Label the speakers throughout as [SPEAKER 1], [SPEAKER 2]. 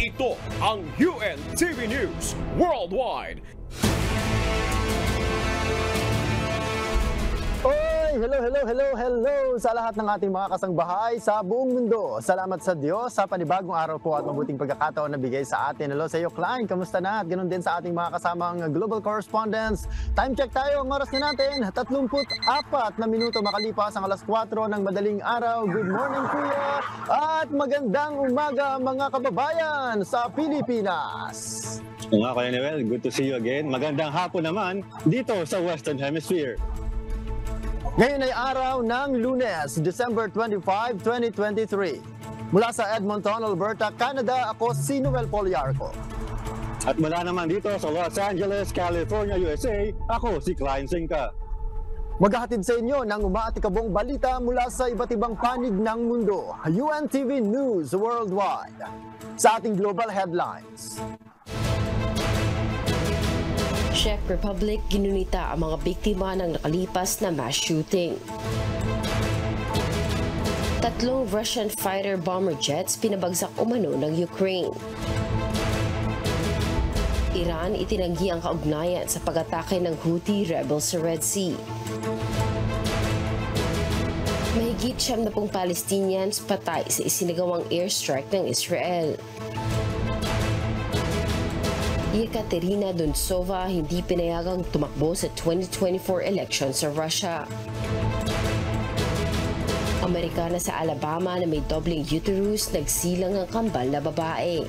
[SPEAKER 1] Ito ang UNTV News Worldwide.
[SPEAKER 2] Hello sa lahat ng ating mga kasangbahay sa buong mundo. Salamat sa Diyos sa panibagong araw po at mabuting pagkakataon na bigay sa atin. Hello sa iyo, Klein. Kamusta na? At ganun din sa ating mga kasamang global correspondents. Time check tayo. Ang oras na natin, 34 na minuto makalipas ang alas 4 ng madaling araw. Good morning, Kuya. At magandang umaga, mga kababayan sa Pilipinas.
[SPEAKER 3] Nga, Kuya Noel, good to see you again. Magandang hapon naman dito sa Western Hemisphere.
[SPEAKER 2] Ngayon ay araw ng Lunes, December 25, 2023. Mula sa Edmonton, Alberta, Canada, ako si Noel Poliarco.
[SPEAKER 3] At mula naman dito sa Los Angeles, California, USA, ako si Klein Sinca.
[SPEAKER 2] Maghahatid sa inyo ng umaatikabong balita mula sa iba't ibang panig ng mundo. UNTV News Worldwide. Sa ating global headlines.
[SPEAKER 4] Czech Republic ginunita ang mga biktima ng nakalipas na mass shooting. 3 Russian fighter bomber jets pinabagsak umano ng Ukraine. Iran itinanggi ang kaugnayan sa pag-atake ng Houthi rebels sa Red Sea. Mahigit 70 Palestinians patay sa isinagawang airstrike ng Israel. Yekaterina Dontsova hindi pinayagang tumakbo sa 2024 election sa Russia. Amerikana sa Alabama na may dobleng uterus nagsilang ang kambal na babae.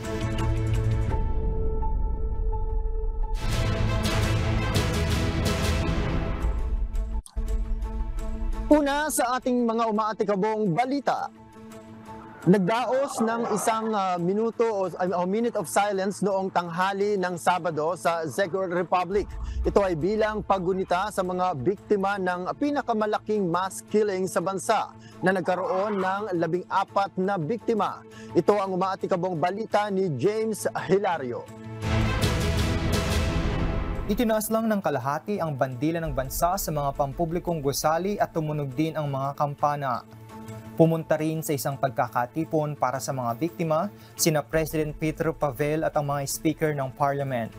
[SPEAKER 2] Una sa ating mga umaatikabong balita. Nagdaos ng isang minuto o minute of silence noong tanghali ng Sabado sa Czech Republic. Ito ay bilang paggunita sa mga biktima ng pinakamalaking mass killing sa bansa na nagkaroon ng 14 na biktima. Ito ang umaatikabong balita ni James Hilario.
[SPEAKER 5] Itinaas lang ng kalahati ang bandila ng bansa sa mga pampublikong gusali at tumunog din ang mga kampana. Pumunta rin sa isang pagkakatipon para sa mga biktima, sina President Petro Pavel at ang mga speaker ng parliament.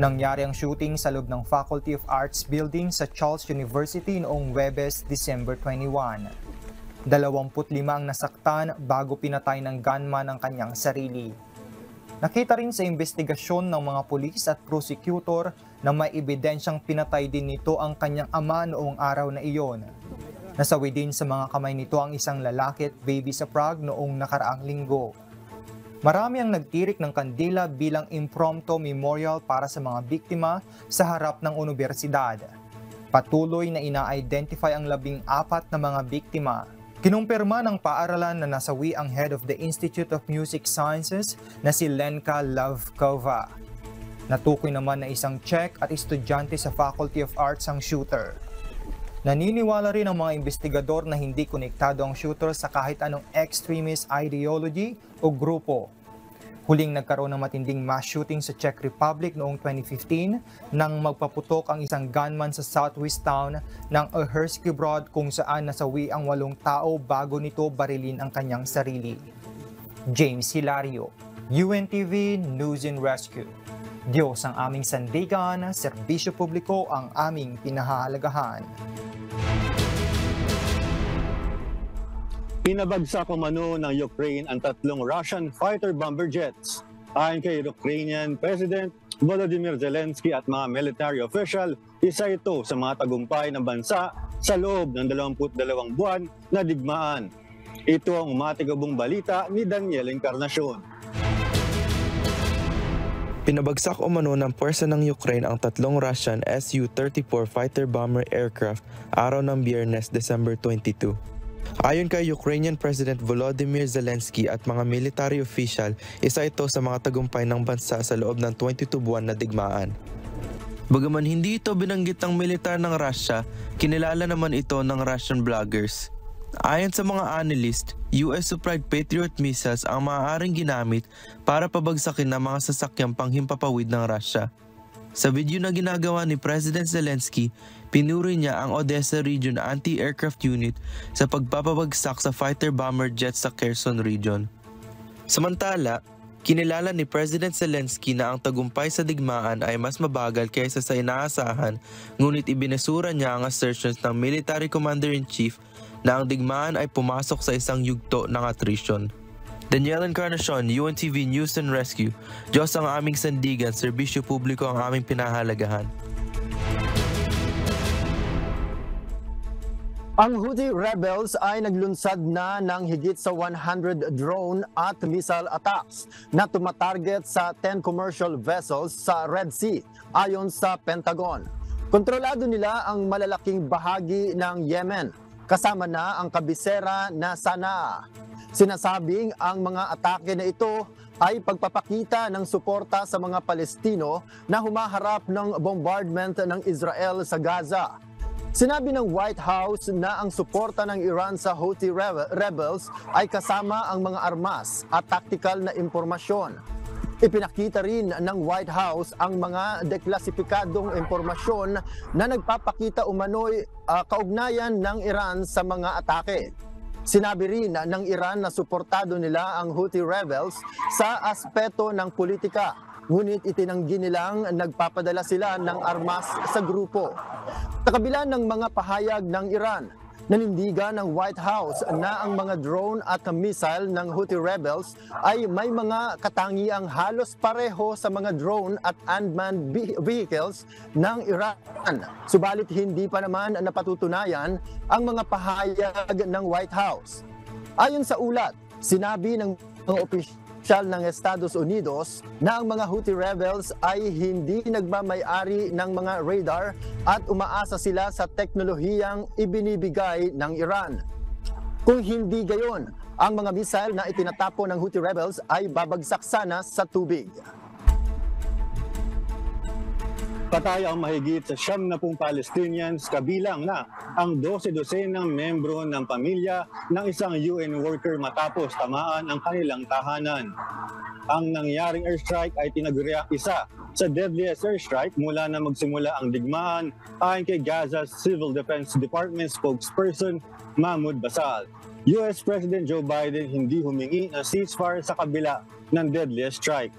[SPEAKER 5] Nangyari ang shooting sa loob ng Faculty of Arts building sa Charles University noong Huwebes, December 21. 25 ang nasaktan bago pinatay ng gunman ang kanyang sarili. Nakita rin sa investigasyon ng mga pulis at prosecutor na may ebidensyang pinatay din nito ang kanyang ama noong araw na iyon. Nasawi din sa mga kamay nito ang isang lalaki at baby sa Prague noong nakaraang linggo. Marami ang nagtirik ng kandila bilang impromptu memorial para sa mga biktima sa harap ng universidad. Patuloy na ina-identify ang 14 na mga biktima. Kinumpirma ng paaralan na nasawi ang head of the Institute of Music Sciences na si Lenka Lavkova. Natukoy naman na isang Czech at estudyante sa Faculty of Arts ang shooter. Naniniwala rin ang mga investigador na hindi konektado ang shooter sa kahit anong extremist ideology o grupo. Huling nagkaroon ng matinding mass shooting sa Czech Republic noong 2015 nang magpaputok ang isang gunman sa southwest town ng Uherský Brod kung saan nasawi ang 8 tao bago nito barilin ang kanyang sarili. James Hilario, UNTV News and Rescue. Diyos ang aming sandigan, serbisyo publiko ang aming pinahahalagahan.
[SPEAKER 3] Pinabagsak umano ng Ukraine ang 3 Russian fighter bomber jets. Ayon kay Ukrainian President Volodymyr Zelensky at mga military official, isa ito sa mga tagumpay ng bansa sa loob ng 22 buwan na digmaan. Ito ang umatikabong balita ni Daniel Encarnacion.
[SPEAKER 6] Pinabagsak umano ng puwersa ng Ukraine ang 3 Russian Su-34 fighter bomber aircraft araw ng Biyernes, December 22. Ayon kay Ukrainian President Volodymyr Zelensky at mga military official, isa ito sa mga tagumpay ng bansa sa loob ng 22 buwan na digmaan. Bagaman hindi ito binanggit ng militar ng Russia, kinilala naman ito ng Russian bloggers. Ayon sa mga analyst, US-supplied Patriot missiles ang maaaring ginamit para pabagsakin ng mga sasakyang panghimpapawid ng Russia. Sa video na ginagawa ni President Zelensky, pinuri niya ang Odessa Region Anti-Aircraft Unit sa pagpapabagsak sa fighter bomber jets sa Kherson Region. Samantala, Kinilala ni President Zelensky na ang tagumpay sa digmaan ay mas mabagal kaysa sa inaasahan, ngunit ibinasura niya ang assertions ng Military Commander-in-Chief na ang digmaan ay pumasok sa isang yugto ng attrition. Daniel Encarnacion, UNTV News and Rescue. Diyos ang aming sandigan, serbisyo publiko ang aming pinahalagahan.
[SPEAKER 2] Ang Houthi rebels ay naglunsad na ng higit sa 100 drone at missile attacks na tumatarget sa 10 commercial vessels sa Red Sea, ayon sa Pentagon. Kontrolado nila ang malalaking bahagi ng Yemen, kasama na ang kabisera na Sanaa. Sinasabing ang mga atake na ito ay pagpapakita ng suporta sa mga Palestino na humaharap ng bombardment ng Israel sa Gaza. Sinabi ng White House na ang suporta ng Iran sa Houthi rebels ay kasama ang mga armas at taktikal na impormasyon. Ipinakita rin ng White House ang mga deklasifikadong impormasyon na nagpapakita umano'y kaugnayan ng Iran sa mga atake. Sinabi rin ng Iran na suportado nila ang Houthi rebels sa aspeto ng politika, ngunit itinanggi nilang nagpapadala sila ng armas sa grupo. Sa kabila ng mga pahayag ng Iran, nanindigan ng White House na ang mga drone at missile ng Houthi rebels ay may mga katangiang halos pareho sa mga drone at unmanned vehicles ng Iran. Subalit hindi pa naman napatutunayan ang mga pahayag ng White House. Ayon sa ulat, sinabi ng mga opisyal ng Estados Unidos na ang mga Houthi rebels ay hindi nagmamay-ari ng mga radar at umaasa sila sa teknolohiyang ibinibigay ng Iran. Kung hindi gayon, ang mga missile na itinatapon ng Houthi rebels ay babagsak sana sa tubig.
[SPEAKER 3] Patay ang mahigit sa 70 Palestinians, kabilang na ang 12-dosenang membro ng pamilya ng isang UN worker matapos tamaan ang kanilang tahanan. Ang nangyaring airstrike ay tinaguriang isa sa deadliest airstrike mula na magsimula ang digmaan, ayon kay Gaza's Civil Defense Department spokesperson Mahmoud Basal. US President Joe Biden hindi humingi ng ceasefire sa kabila ng deadliest strike.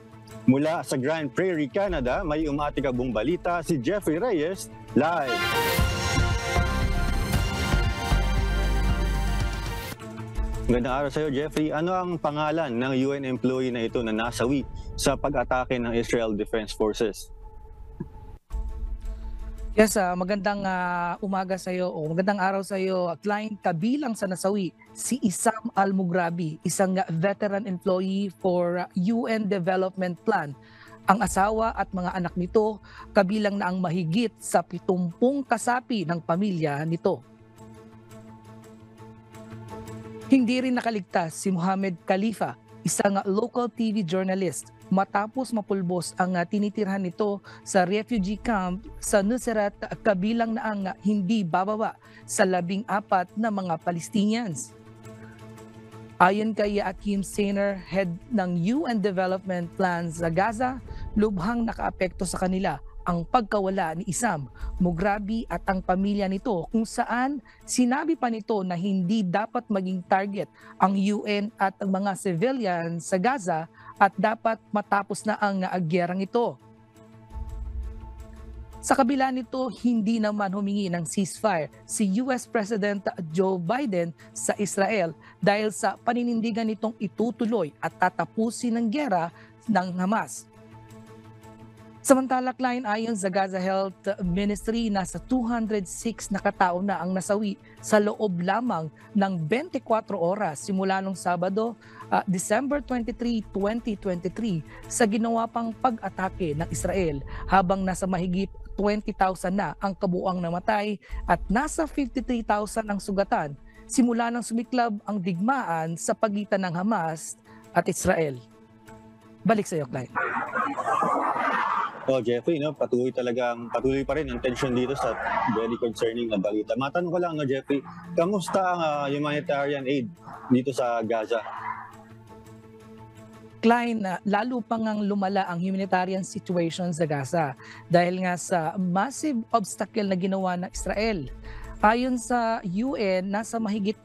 [SPEAKER 3] Mula sa Grand Prairie, Canada, may umatikabong balita si Jeffrey Reyes, live. Magandang araw sa iyo, Jeffrey. Ano ang pangalan ng UN employee na ito na nasawi sa pag-atake ng Israel Defense Forces?
[SPEAKER 7] Yes, magandang umaga sa iyo o magandang araw sa iyo, Klein. Kabilang sa nasawi, si Issam Al-Mughrabi, isang veteran employee for UN Development Plan. Ang asawa at mga anak nito, kabilang na ang mahigit sa 70 kasapi ng pamilya nito. Hindi rin nakaligtas si Mohammed Khalifa, isang local TV journalist, matapos mapulbos ang tinitirhan nito sa refugee camp sa Nuseirat, kabilang na ang hindi bababa sa 14 na mga Palestinians. Ayon kay Akim Sainer, head ng UN Development Plan sa Gaza, lubhang nakaapekto sa kanila ang pagkawala ni Issam Mughrabi at ang pamilya nito, kung saan sinabi pa nito na hindi dapat maging target ang UN at ang mga civilian sa Gaza at dapat matapos na ang gyerang ito. Sa kabila nito, hindi naman humingi ng ceasefire si US President Joe Biden sa Israel dahil sa paninindigan nitong itutuloy at tatapusin ang gyera ng Hamas. Samantala, Klein, ayon sa Gaza Health Ministry, nasa 206 na katao na ang nasawi sa loob lamang ng 24 oras simula nung Sabado, December 23, 2023 sa ginawa pang pag-atake ng Israel, habang nasa mahigit 20,000 na ang kabuuang namatay at nasa 53,000 ang sugatan simula nang sumiklab ang digmaan sa pagitan ng Hamas at Israel. Balik sa iyo, Klein.
[SPEAKER 3] Jeffrey, patuloy pa rin ang tension dito sa very concerning na balita. Matanong ko lang, Jeffrey, kamusta ang humanitarian aid dito sa Gaza?
[SPEAKER 7] Klein, lalo pang lumala ang humanitarian situation sa Gaza dahil nga sa massive obstacle na ginawa ng Israel. Ayon sa UN, nasa mahigit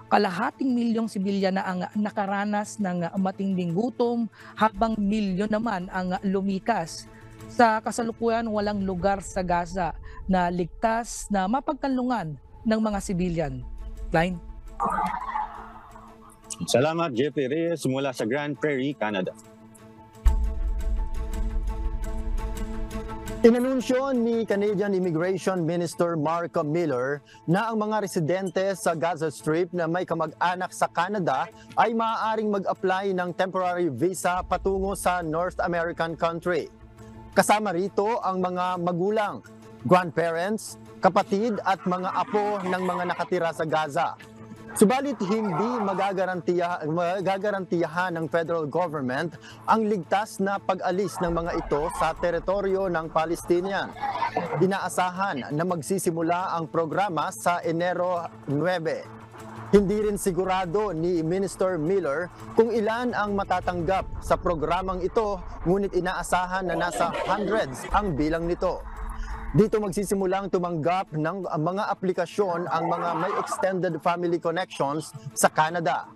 [SPEAKER 7] kalahating milyong sibilyan na ang nakaranas ng matinding gutom, habang milyon naman ang lumikas. Sa kasalukuyan, walang lugar sa Gaza na ligtas na mapagkanlungan ng mga sibilyan. Klein?
[SPEAKER 3] Salamat, Jeffrey Reyes mula sa Grand Prairie, Canada.
[SPEAKER 2] Inanunsyo ni Canadian Immigration Minister Mark Miller na ang mga residente sa Gaza Strip na may kamag-anak sa Canada ay maaaring mag-apply ng temporary visa patungo sa North American country. Kasama rito ang mga magulang, grandparents, kapatid at mga apo ng mga nakatira sa Gaza. Subalit hindi magagarantiyahan ng federal government ang ligtas na pag-alis ng mga ito sa teritoryo ng Palestinian. Inaasahan na magsisimula ang programa sa Enero 9. Hindi rin sigurado ni Minister Miller kung ilan ang matatanggap sa programang ito, ngunit inaasahan na nasa hundreds ang bilang nito. Dito magsisimulang tumanggap ng mga aplikasyon ang mga may extended family connections sa Canada.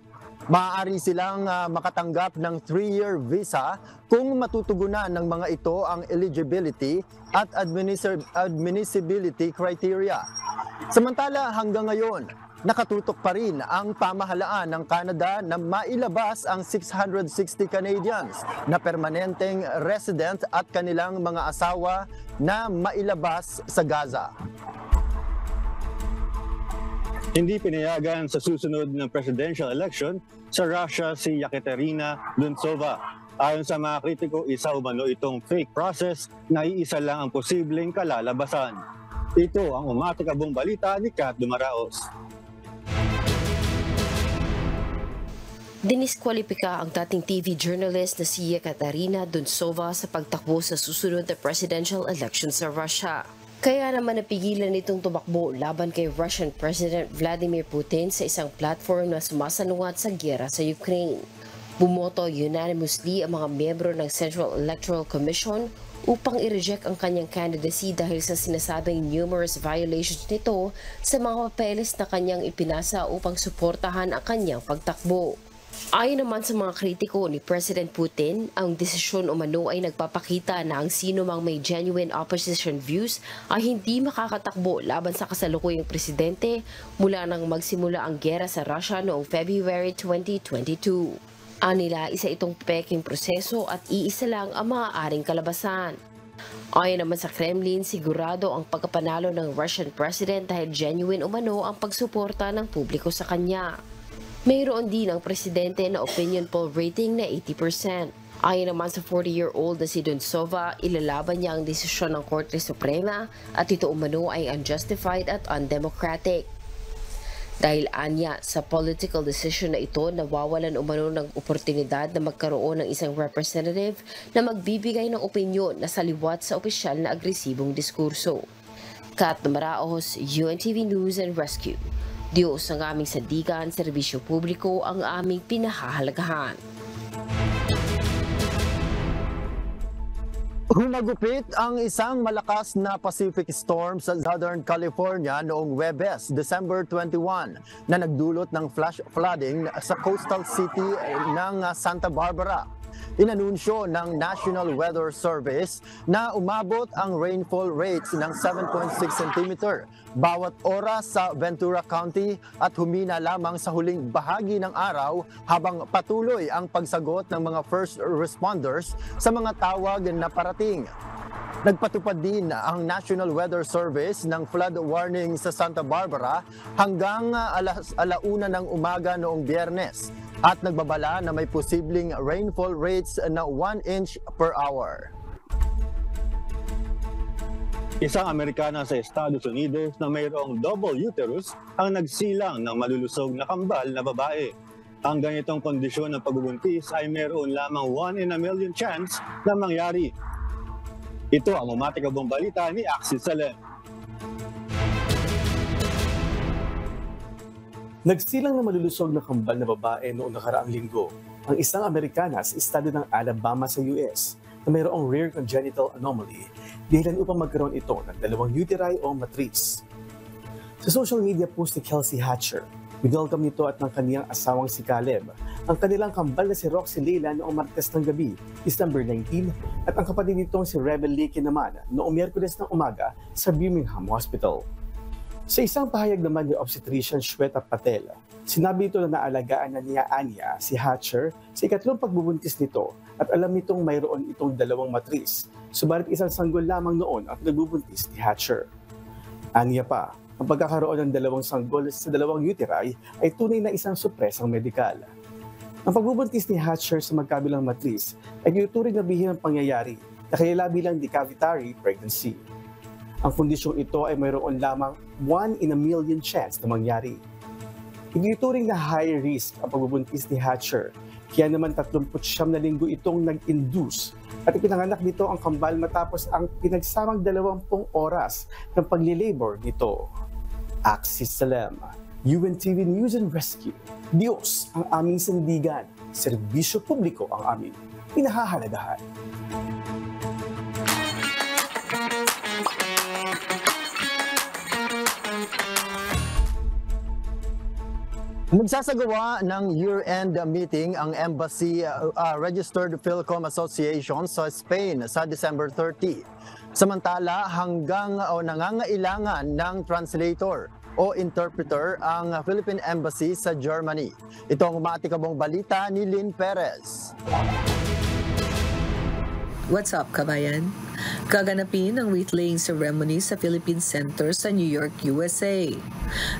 [SPEAKER 2] Maaari silang makatanggap ng 3-year visa kung matutugunan ng mga ito ang eligibility at admissibility criteria. Samantala hanggang ngayon, nakatutok pa rin ang pamahalaan ng Canada na mailabas ang 660 Canadians na permanenteng resident at kanilang mga asawa na mailabas sa Gaza.
[SPEAKER 3] Hindi pinayagan sa susunod ng presidential election sa Russia si Yekaterina Duntsova. Ayon sa mga kritiko, isa umano itong fake process na iisa lang ang posibleng kalalabasan. Ito ang umatikabong balita ni Kat Dumaraos.
[SPEAKER 4] Diniskwalipika ang dating TV journalist na si Yekaterina Duntsova sa pagtakbo sa susunod na presidential election sa Russia. Kaya naman napigilan nitong tumakbo laban kay Russian President Vladimir Putin sa isang platform na sumasanuwat sa giyera sa Ukraine. Bumoto unanimously ang mga miyembro ng Central Electoral Commission upang i-reject ang kanyang candidacy dahil sa sinasabing numerous violations nito sa mga papeles na kanyang ipinasa upang suportahan ang kanyang pagtakbo. Ayon naman sa mga kritiko ni President Putin, ang desisyon umano ay nagpapakita na ang sino mang may genuine opposition views ay hindi makakatakbo laban sa kasalukuyang presidente mula nang magsimula ang giyera sa Russia noong February 2022. Anila, isa itong peking proseso at iisa lang ang maaaring kalabasan. Ayon naman sa Kremlin, sigurado ang pagkapanalo ng Russian President dahil genuine umano ang pagsuporta ng publiko sa kanya. Mayroon din ang presidente na opinion poll rating na 80%. Ayon naman sa 40-year-old na si Duntsova, ilalaban niya ang desisyon ng Korte Suprema at ito umano ay unjustified at undemocratic. Dahil anya sa political decision na ito, nawawalan umano ng oportunidad na magkaroon ng isang representative na magbibigay ng opinyon na saliwat sa opisyal na agresibong diskurso. Kat Dumaraos, UNTV News and Rescue. Diyos ang aming sandigan, serbisyo publiko ang aming pinahahalagahan.
[SPEAKER 2] Humagupit ang isang malakas na Pacific storm sa Southern California noong Huwebes, December 21, na nagdulot ng flash flooding sa coastal city ng Santa Barbara. Inanunsyo ng National Weather Service na umabot ang rainfall rates ng 7.6 cm bawat oras sa Ventura County at humina lamang sa huling bahagi ng araw habang patuloy ang pagsagot ng mga first responders sa mga tawag na parating. Nagpatupad din ang National Weather Service ng flood warning sa Santa Barbara hanggang alauna ng umaga noong Biyernes at nagbabala na may posibleng rainfall rates na 1 inch per hour.
[SPEAKER 3] Isang Amerikana sa Estados Unidos na mayroong double uterus ang nagsilang ng malulusog na kambal na babae. Ang ganitong kondisyon ng pagbubuntis ay mayroon lamang 1 in a million chance na mangyari. Ito ang umatikabong balita ni Axel Salem.
[SPEAKER 8] Nagsilang na malulusog na kambal na babae noong nakaraang linggo ang isang Amerikana sa estado ng Alabama sa US na mayroong rare congenital anomaly dahilan upang magkaroon ito ng 2 uteri o matris. Sa social media post ni Kelsey Hatcher, winelcome nito at ng kaniyang asawang si Caleb ang kanilang kambal na si Roxy Leila noong Martes ng gabi, December 19, at ang kapatid nitong si Rebel Leakey naman noong Miyerkules ng umaga sa Birmingham Hospital. Sa isang pahayag naman ni Obstetrician Shweta Patel, sinabi ito na naalagaan na niya Anya si Hatcher sa ikatlong pagbubuntis nito at alam nitong mayroon itong dalawang matris, subalit isang sanggol lamang noon at nagbubuntis ni Hatcher. Anya pa, ang pagkakaroon ng dalawang sanggol sa dalawang uteri ay tunay na isang supresang medikal. Ang pagbubuntis ni Hatcher sa magkabilang matris ay tinuturing na bihirang pangyayari na kilala bilang decavitary pregnancy. Ang kondisyong ito ay mayroon lamang 1 in a million chance na mangyari. Tinuturing na high risk ang pagbubuntis ni Hatcher, kaya naman 39 na linggo itong nag-induce at ipinanganak nito ang kambal matapos ang pinagsamang 20 oras ng pagli-labor nito. Axis Salem, UNTV News and Rescue. Diyos ang aming sandigan, serbisyo publiko ang aming pinahahalagahan.
[SPEAKER 2] Magsasagawa ng year-end meeting ang Embassy Registered Philcom Association sa Spain sa December 30. Samantala, nangangailangan ng translator o interpreter ang Philippine Embassy sa Germany. Ito ang umatikabong balita ni Lynn Perez.
[SPEAKER 9] What's up, kabayan? Gaganapin ang wreath-laying ceremony sa Philippine Center sa New York, USA.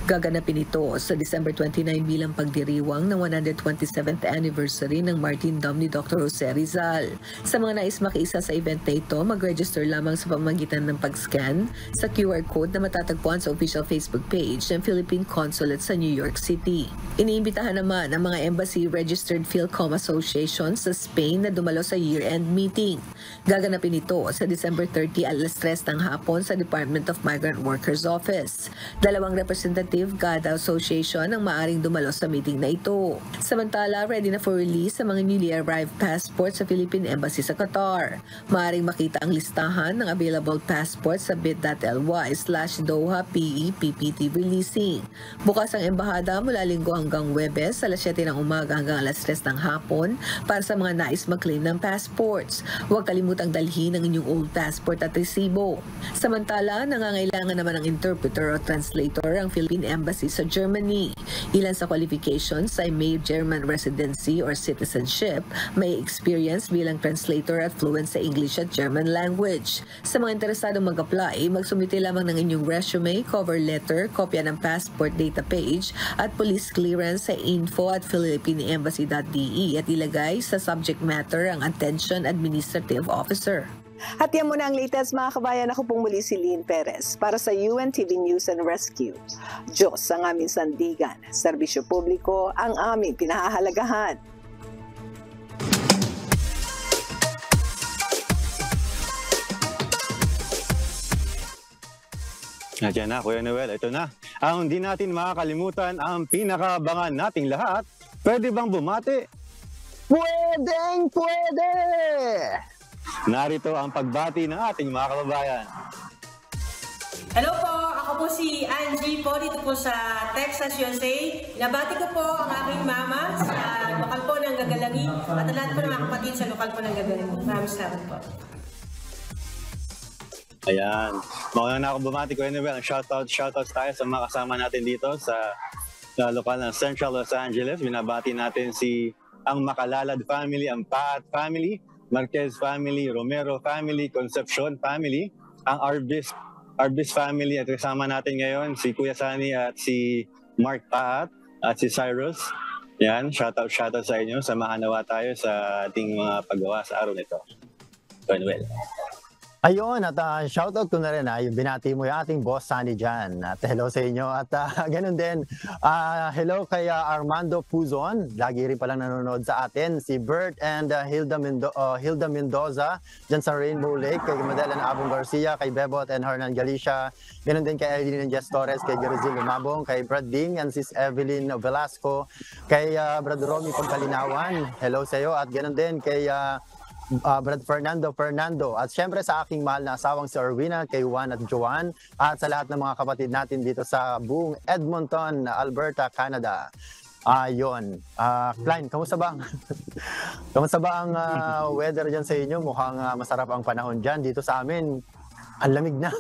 [SPEAKER 9] Gaganapin ito sa December 29 bilang pagdiriwang ng 127th anniversary ng martyrdom ni Dr. Jose Rizal. Sa mga nais makiisa sa event na ito, mag-register lamang sa pamamagitan ng pag-scan sa QR code na matatagpuan sa official Facebook page ng Philippine Consulate sa New York City. Iniimbitahan naman ang mga Embassy Registered Philcom Association sa Spain na dumalo sa year-end meeting. Gaganapin ito sa December 30 alas 3 ng hapon sa Department of Migrant Workers Office. 2 representative kada association ang maaring dumalo sa meeting na ito. Samantala, ready na for release sa mga newly arrived passports sa Philippine Embassy sa Qatar. Maaring makita ang listahan ng available passports sa bit.ly/Doha PEPPT releasing. Bukas ang embahada mula Linggo hanggang Huwebes alas 7 ng umaga hanggang alas 3 ng hapon para sa mga nais mag-claim ng passports. Huwag kalimutang dalhin ang inyong old passport at resibo. Samantala, nangangailangan naman ng interpreter o translator ang Philippine Embassy sa Germany. Ilan sa qualifications ay may German residency or citizenship, may experience bilang translator at fluent sa English at German language. Sa mga interesadong mag-apply, magsumite lamang ng inyong resume, cover letter, kopya ng passport data page at police clearance sa info@philippineembassy.de at ilagay sa subject matter ang Attention Administrative Officer.
[SPEAKER 10] At yan muna ang latest mga kabayan. Ako pong muli si Lynn Perez para sa UNTV News and Rescue. Diyos ang aming sandigan, serbisyo publiko ang aming pinahahalagahan.
[SPEAKER 3] Nandiyan na, Kuya Noel. Ito na. Ang hindi natin makakalimutan ang pinakaabangan nating lahat. Pwede bang bumati?
[SPEAKER 2] Pwedeng pwede!
[SPEAKER 3] Narito ang pagbati ng ating mga kababayan.
[SPEAKER 11] Hello po, ako po si Angie po dito po sa Texas, USA. Nabati ko po ang aking mama sa lokal po ng Gagalagi at lahat po ng mga kapatid sa lokal po ng Gagalagi. Maraming salamat po.
[SPEAKER 3] Ayan. Mauna na ako bumati, Kuya Noel. Shoutouts tayo sa mga kasama natin dito sa lokal ng Central Los Angeles. Binabati natin ang Makalalad family, ang Paat family, Marquez family, Romero family, Concepcion family, ang Arbis family at kasama natin ngayon si Kuya Sani at si Mark Paat at si Cyrus. Yan, shoutout sa inyo. Samahan nawa tayo sa ating mga paggawa sa araw nito. Manuel.
[SPEAKER 2] Ayun, at shoutout ko na rin yung binati mo yung ating boss Sunny dyan. At hello sa inyo. At ganun din, hello kay Armando Puzon. Lagi rin palang nanonood sa atin. Si Bert and Hilda Mendoza dyan sa Rainbow Lake. Kay Madeline Abong Garcia, kay Bebot and Hernan Galicia. Ganun din kay Eileen Jess Torres, kay Gerizil Lumabong, kay Brad Ding and Sis Evelyn Velasco, kay Brad Romy Pagkalinawan. Hello sa iyo. At ganun din kay Brad Fernando, at syempre sa aking mahal na asawang si Erwina, kay Juan at Joanne, at sa lahat ng mga kapatid natin dito sa buong Edmonton, Alberta, Canada. Ayun. Klein, kamusta ba? Kamusta ba ang weather dyan sa inyo? Mukhang masarap ang panahon dyan. Dito sa amin, ang lamig na.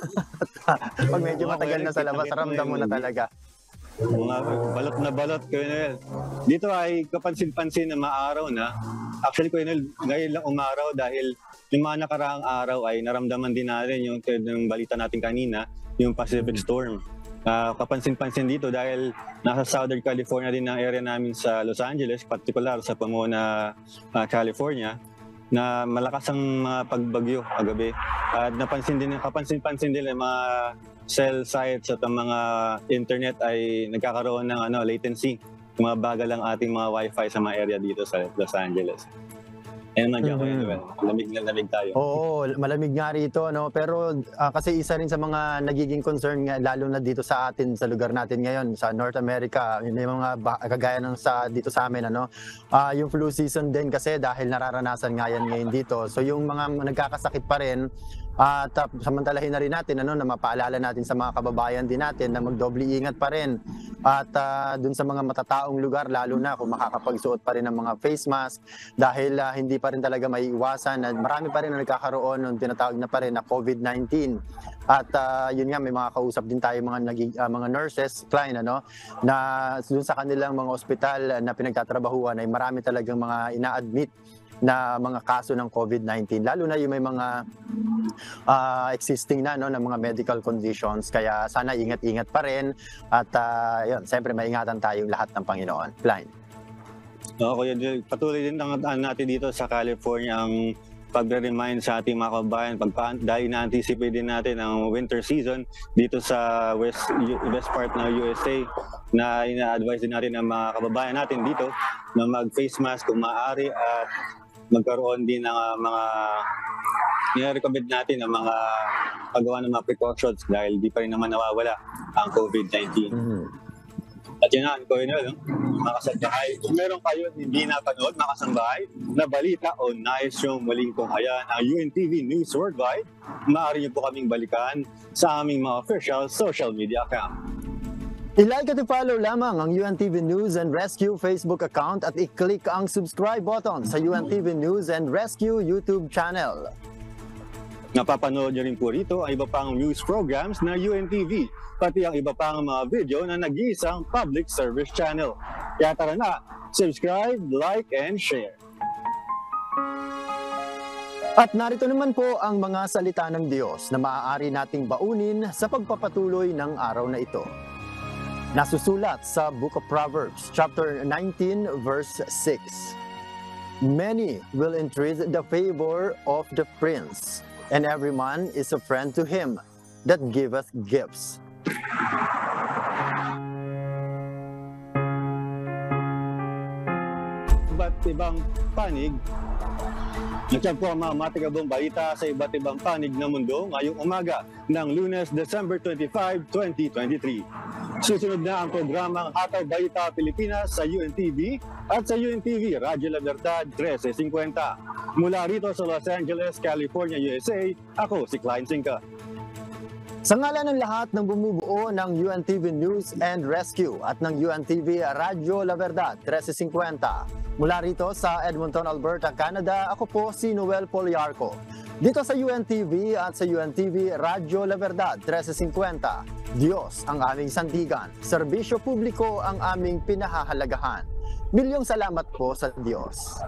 [SPEAKER 2] Pag medyo matagal na sa labas, ramdam mo na talaga.
[SPEAKER 3] Balot na balot, Colonel. Dito ay kapansin-pansin na maaraw na. Actually, Colonel, ngayon lang umaraw dahil yung mga nakaraang araw ay naramdaman din natin yung balita natin kanina, yung Pacific Storm. Kapansin-pansin dito dahil nasa Southern California din ang area namin sa Los Angeles, particular sa Pomona, California, na malakas ang mga pagbagyo kagabi. At kapansin-pansin din ang mga cell sites at ang mga internet ay nagkakaroon ng latency. Mga bagal ang ating mga wifi sa mga area dito sa Los Angeles. Ayun man dyan, lamig na lamig tayo.
[SPEAKER 2] Oo, malamig nga rito, no? Pero kasi isa rin sa mga nagiging concern nga, lalo na dito sa atin, sa lugar natin ngayon, sa North America, may mga kagaya ng dito sa amin, yung flu season din kasi dahil nararanasan nga yan ngayon dito. So yung mga nagkakasakit pa rin, at samantalahin na rin natin na mapaalala natin sa mga kababayan din natin na magdoble ingat pa rin. At dun sa mga matataong lugar, lalo na kung makakapagsuot pa rin ng mga face mask dahil hindi pa rin talaga maiiwasan. Marami pa rin na nagkakaroon ng tinatawag na pa rin na COVID-19. At yun nga, may mga kausap din tayo mga nurses, Klein, na dun sa kanilang mga ospital na pinagtatrabahuan ay marami talagang mga ina-admit na mga kaso ng COVID-19, lalo na yung may mga existing na ng mga medical conditions. Kaya sana ingat-ingat pa rin at yun, siyempre maingatan tayong lahat ng Panginoon. Klein.
[SPEAKER 3] Okay, patuloy din natin dito sa California ang pagre-remind sa ating mga kababayan dahil na-anticipate din natin ang winter season dito sa west part ng USA, na ina-advise din natin ang mga kababayan natin dito na mag-face mask kung maaari at magkaroon din ng mga nire-recommend natin ng mga paggawa ng mga precautions dahil di pa rin naman nawawala ang COVID-19. At yun nga, mga kasambahay, kung meron kayo hindi napanood, mga kasambahay, na balita o nais yung muling tunghayan ang UNTV News Worldwide, maaari niyo po kaming balikan sa aming mga official social media account.
[SPEAKER 2] I-like at i-follow lamang ang UNTV News and Rescue Facebook account at i-click ang subscribe button sa UNTV News and Rescue YouTube channel.
[SPEAKER 3] Napapanood niyo rin po rito ang iba pang news programs na UNTV, pati ang iba pang mga video na nag-iisang public service channel. Kaya tara na, subscribe, like, and share.
[SPEAKER 2] At narito naman po ang mga salita ng Diyos na maaari nating baunin sa pagpapatuloy ng araw na ito. Nasusulat sa Book of Proverbs, chapter 19, verse 6. Many will entreat the favor of the prince, and every man is a friend to him that giveth gifts.
[SPEAKER 3] Iba't ibang panig. Nandiyan po ang mga matigabong balita sa iba't ibang panig ng mundo ngayong umaga ng Lunes, December 25, 2023. Susunod na ang programang Hatag Balita Pilipinas sa UNTV at sa UNTV Radyo La Verdad 1350. Mula rito sa Los Angeles, California, USA, ako si Klein Sinca.
[SPEAKER 2] Sa ngalan ng lahat ng bumubuo ng UNTV News and Rescue at ng UNTV Radyo La Verdad 1350, mula rito sa Edmonton, Alberta, Canada, ako po si Noel Poliarco. Dito sa UNTV at sa UNTV Radyo La Verdad 1350, Diyos ang aming sandigan, serbisyo publiko ang aming pinahahalagahan. Milyong salamat po sa Diyos.